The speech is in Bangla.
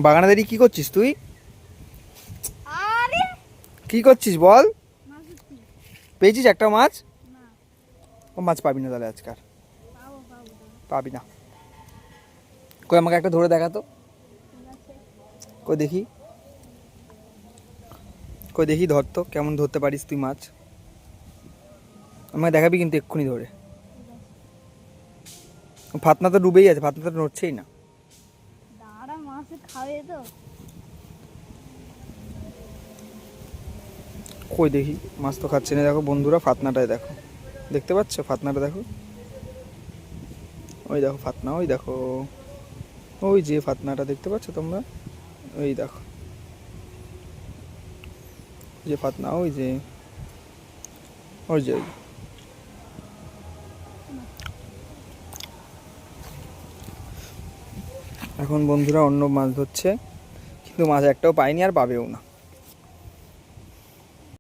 বাগানে দাঁড়িয়ে কি করছিস তুই? আরে কি করছিস বল? মাছ ধরছি। পেয়েছিস একটা মাছ? না, ও মাছ পাবি না তাহলে আজকাল, পাবো পাবো। পাবি না। কই আমাকে একটা ধরে দেখা তো। ঠিক আছে, কই দেখি, কই দেখি ধর তো, কেমন ধরতে পারিস তুই মাছ। আমাকে দেখাবি কিন্তু এক্ষুনি ধরে। ঠিক আছে। ফাতনা তো ডুবেই আছে, ফাতনা তো নড়ছেই না। দাঁড়া, মাছে খাবে তো। কই দেখি, মাছ তো খাচ্ছে না। দেখো বন্ধুরা, ফাতনাটায় দেখো, দেখতে পাচ্ছ ফাতনাটা দেখো, ওই দেখো ফাতনা, ওই দেখো, ওই যে ফাতনাটা দেখতে পাচ্ছ তোমরা, ওই দেখো যে ফাতনা, ওই যে, ওই যে, ওই যে। এখন বন্ধুরা অন্য মাছ ধরছে, কিন্তু মাছ একটাও পাইনি আর পাবেও না।